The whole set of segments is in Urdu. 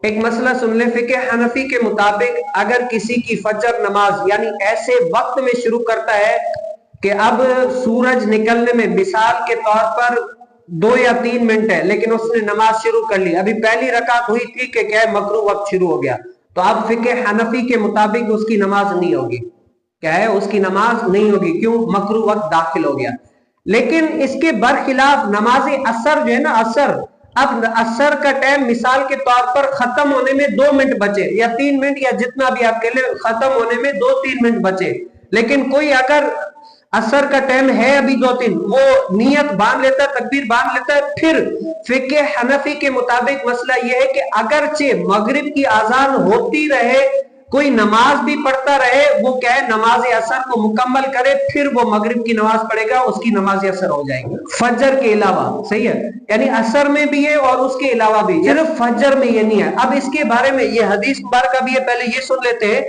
ایک مسئلہ سن لیں، فقہ حنفی کے مطابق اگر کسی کی فجر نماز یعنی ایسے وقت میں شروع کرتا ہے کہ اب سورج نکلنے میں مثال کے طور پر 2 یا 3 منٹ ہے، لیکن اس نے نماز شروع کر لی، ابھی پہلی رکعت ہوئی تھی کہ کیا ہے مکروہ وقت شروع ہو گیا، تو اب فقہ حنفی کے مطابق اس کی نماز نہیں ہوگی، کیا ہے اس کی نماز نہیں ہوگی، کیوں؟ مکروہ وقت داخل ہو گیا۔ لیکن اس کے برخلاف نماز عصر جو ہے نا، عصر، اب عصر کا ٹائم مثال کے طور پر ختم ہونے میں 2 منٹ بچے یا 3 منٹ یا جتنا بھی آپ کے لیے ختم ہونے میں 2-3 منٹ بچے، لیکن کوئی اگر عصر کا ٹائم ہے ابھی 2-3، وہ نیت باندھ لیتا ہے، تکبیر باندھ لیتا ہے، پھر فقہ حنفی کے مطابق مسئلہ یہ ہے کہ اگرچہ مغرب کی اذان ہوتی رہے، کوئی نماز بھی پڑھتا رہے، وہ کیا ہے نماز عصر کو مکمل کرے، پھر وہ مغرب کی نماز پڑھے گا، اس کی نماز عصر ہو جائے گی فجر کے علاوہ، صحیح ہے؟ یعنی عصر میں بھی ہے اور اس کے علاوہ بھی، صرف فجر میں یہ نہیں ہے۔ اب اس کے بارے میں یہ حدیث مبارکہ بھی ہے، پہلے یہ سن لیتے ہیں۔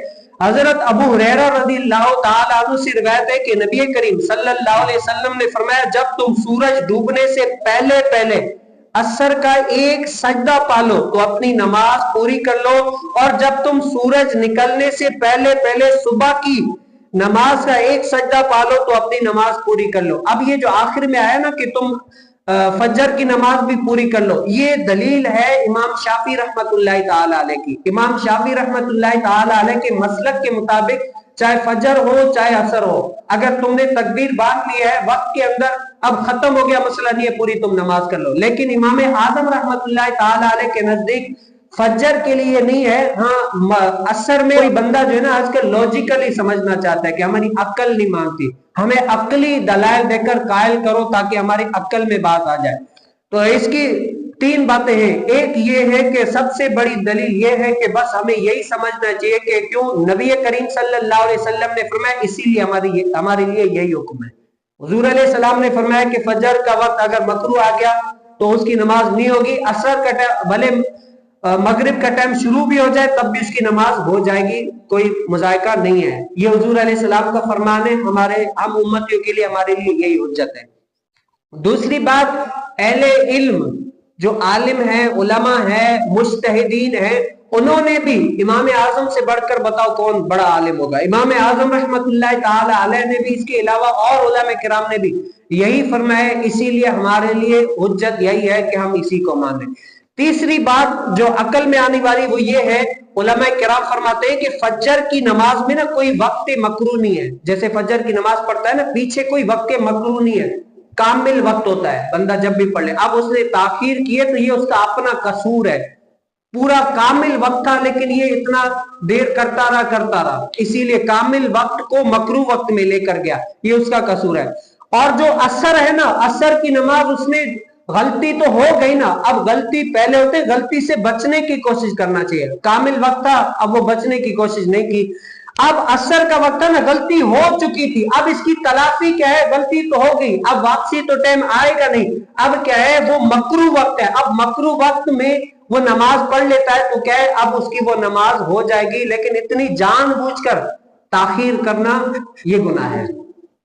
حضرت ابو ہریرہ رضی اللہ تعالی عنہ سے روایت ہے کہ نبی کریم صلی اللہ علیہ وسلم نے فرمایا جب تم سورج ڈوبنے سے پہلے پہلے عصر کا ایک سجدہ پالو تو اپنی نماز پوری کر لو، اور جب تم سورج نکلنے سے پہلے پہلے صبح کی نماز کا ایک سجدہ پالو تو اپنی نماز پوری کر لو۔ اب یہ جو آخر میں آیا نا کہ تم فجر کی نماز بھی پوری کر لو، یہ دلیل ہے امام شافعی رحمت اللہ تعالی علیہ کی۔ امام شافعی رحمت اللہ تعالی علیہ کے مسلک کے مطابق چاہے فجر ہو چاہے عصر ہو، اگر تم نے تکبیر باندھ لی ہے وقت کے اندر، اب ختم ہو گیا مسئلہ نہیں ہے، پوری تم نماز کر لو۔ لیکن امام اعظم رحمت اللہ تعالی علیہ کے نزدیک فجر کے لیے نہیں ہے، ہاں عصر میں کوئی بندہ جو ہے نا آج کل لاجیکلی سمجھنا چاہتا ہے کہ ہماری عقل نہیں مانتی، ہمیں عقلی دلائل دے کر قائل کرو تاکہ ہماری عقل میں بات آ جائے۔ تو اس کی 3 باتیں ہیں۔ ایک یہ ہے کہ سب سے بڑی دلیل یہ ہے کہ بس ہمیں یہی سمجھنا چاہیے کہ کیوں نبی کریم صلی اللہ علیہ وسلم نے فرمایا، اسی لیے ہمارے لیے یہی حکم ہے۔ حضور علیہ السلام نے فرمایا کہ فجر کا وقت اگر مکروہ آ گیا تو اس کی نماز نہیں ہوگی، عصر کا ٹائم بھلے مغرب کا ٹائم شروع بھی ہو جائے تب بھی اس کی نماز ہو جائے گی، کوئی مذائقہ نہیں ہے۔ یہ حضور علیہ السلام کا فرمان ہے، ہمارے ہم امتیوں کے لیے ہمارے لیے یہی حجت ہے۔ دوسری بات، اہل علم جو عالم ہیں، علماء ہیں، مجتہدین ہیں، انہوں نے بھی امام اعظم سے بڑھ کر بتاؤ کون بڑا عالم ہوگا، امام اعظم رحمت اللہ تعالی علیہ نے بھی، اس کے علاوہ اور علماء کرام نے بھی یہی فرمایا، اسی لیے ہمارے لیے حجت یہی ہے کہ ہم اسی کو مانیں۔ تیسری بات جو عقل میں آنے والی وہ یہ ہے، علماء کرام فرماتے ہیں کہ فجر کی نماز میں نا کوئی وقت مکروہ نہیں ہے، جیسے فجر کی نماز پڑھتا ہے نا پیچھے کوئی وقت مکروہ نہیں ہے، کامل وقت ہوتا ہے، بندہ جب بھی پڑھ لے۔ اب اس نے تاخیر کی ہے تو یہ اس کا اپنا قصور ہے، پورا کامل وقت تھا لیکن یہ اتنا دیر کرتا رہا، اسی لیے کامل وقت کو مکروہ وقت میں لے کر گیا، یہ اس کا قصور ہے۔ اور جو عصر ہے نا، عصر کی نماز اس نے غلطی تو ہو گئی نا، اب غلطی پہلے ہوتے، غلطی سے بچنے کی کوشش کرنا چاہیے، کامل وقت تھا اب وہ بچنے کی کوشش نہیں کی، اب عصر کا وقت ہے نا، غلطی ہو چکی تھی، اب اس کی تلافی کیا ہے، غلطی تو ہو گئی، اب واپسی تو ٹائم آئے گا نہیں، اب کیا ہے وہ مکروہ وقت ہے، اب مکروہ وقت میں وہ نماز پڑھ لیتا ہے تو کیا ہے اب اس کی وہ نماز ہو جائے گی، لیکن اتنی جان بوجھ کر تاخیر کرنا یہ گناہ ہے،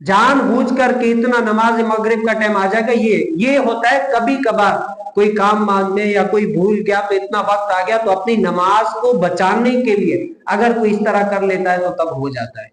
جان بوجھ کر کے اتنا نماز مغرب کا ٹائم آ جائے گا، یہ ہوتا ہے کبھی کبھار کوئی کام مانگنے یا کوئی بھول گیا تو اتنا وقت آ گیا تو اپنی نماز کو بچانے کے لیے اگر کوئی اس طرح کر لیتا ہے تو تب ہو جاتا ہے۔